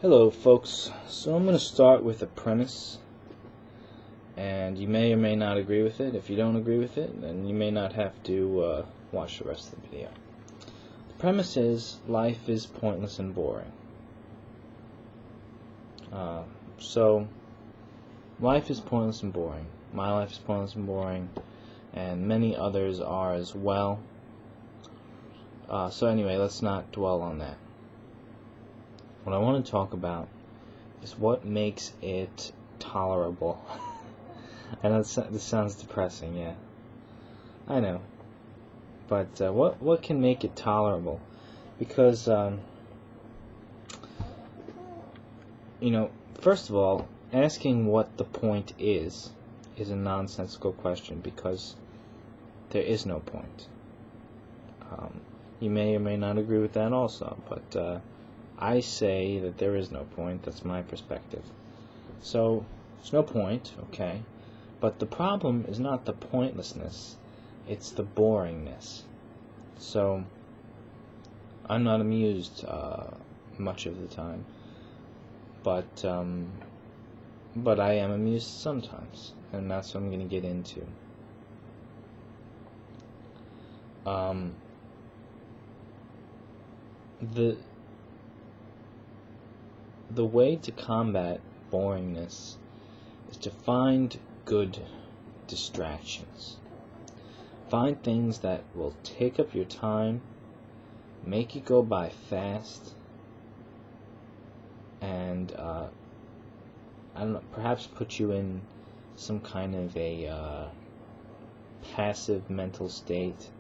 Hello folks, so I'm going to start with a premise, and you may or may not agree with it. If you don't agree with it, then you may not have to watch the rest of the video. The premise is, life is pointless and boring. So, life is pointless and boring. My life is pointless and boring, and many others are as well. So anyway, let's not dwell on that. What I want to talk about is what makes it tolerable. I know this sounds depressing, yeah. I know. But what can make it tolerable? Because, first of all, asking what the point is a nonsensical question, because there is no point. You may or may not agree with that also, but I say that there is no point. That's my perspective. So, there's no point, okay? But the problem is not the pointlessness, it's the boringness. So, I'm not amused much of the time, but I am amused sometimes, and that's what I'm going to get into. The way to combat boringness is to find good distractions. Find things that will take up your time, make it go by fast, and I don't know, perhaps put you in some kind of a passive mental state.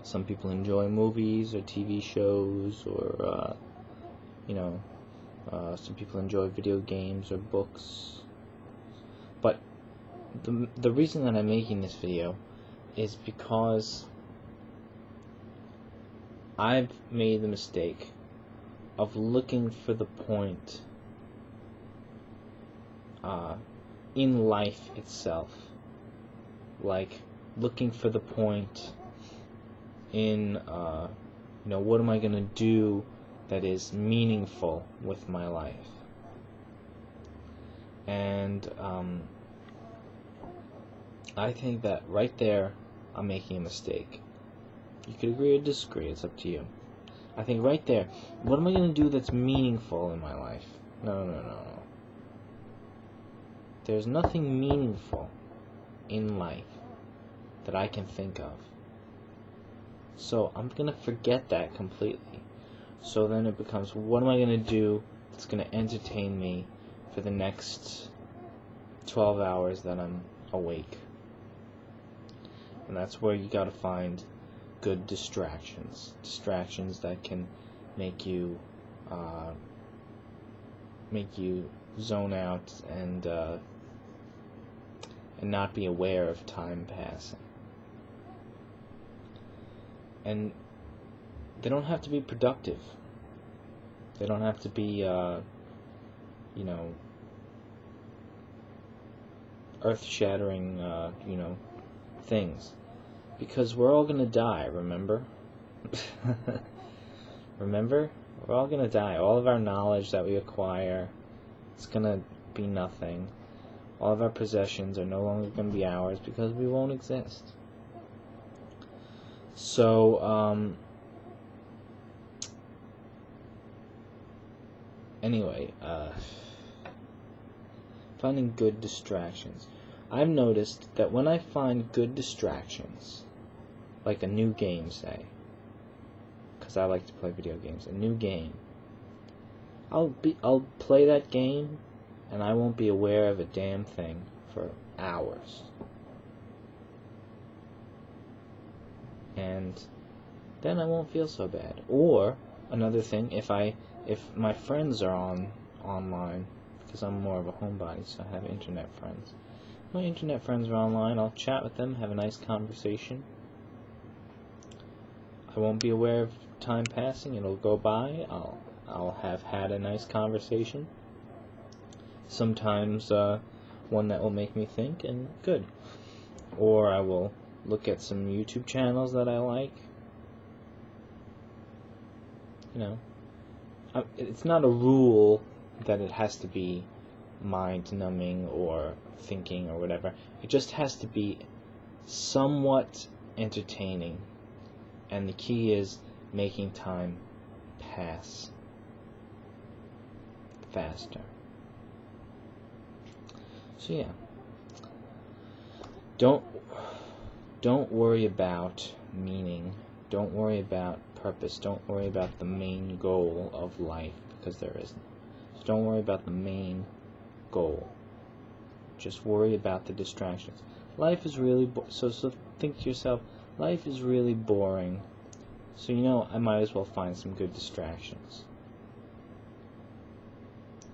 Some people enjoy movies or TV shows, or some people enjoy video games or books. But the reason that I'm making this video is because I've made the mistake of looking for the point in life itself. Like, looking for the point in, what am I going to do that is meaningful with my life. And I think that right there, I'm making a mistake. You could agree or disagree, it's up to you. I think right there, what am I going to do that's meaningful in my life? No. There's nothing meaningful in life that I can think of. So I'm going to forget that completely. So then it becomes, what am I going to do that's going to entertain me for the next 12 hours that I'm awake? And that's where you got to find good distractions. Distractions that can make you zone out and not be aware of time passing. And they don't have to be productive. They don't have to be, earth-shattering, things. Because we're all gonna die, remember? Remember? We're all gonna die. All of our knowledge that we acquire, it's gonna be nothing. All of our possessions are no longer gonna be ours because we won't exist. So, anyway, finding good distractions. I've noticed that when I find good distractions, like a new game, say, because I like to play video games, a new game, I'll play that game, and I won't be aware of a damn thing for hours. And then I won't feel so bad. Or another thing, if my friends are online, because I'm more of a homebody, so I have internet friends. If my internet friends are online, I'll chat with them, have a nice conversation. I won't be aware of time passing. It'll go by. I'll have had a nice conversation. Sometimes one that will make me think, and good. Or I will look at some YouTube channels that I like. it's not a rule that it has to be mind-numbing or thinking or whatever. It just has to be somewhat entertaining, and the key is making time pass faster. So yeah, don't worry about meaning, don't worry about purpose, don't worry about the main goal of life, because there isn't. So don't worry about the main goal, just worry about the distractions. Life is really so think to yourself, life is really boring, so I might as well find some good distractions.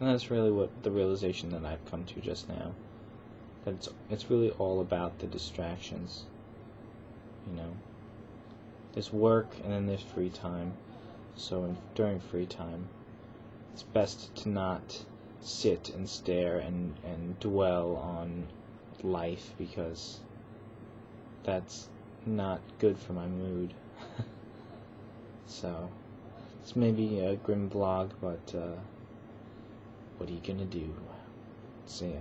And that's really what the realization that I've come to just now, that it's really all about the distractions. There's work and then there's free time. So during free time, it's best to not sit and stare and dwell on life, because that's not good for my mood. So it's maybe a grim vlog, but what are you gonna do? See ya.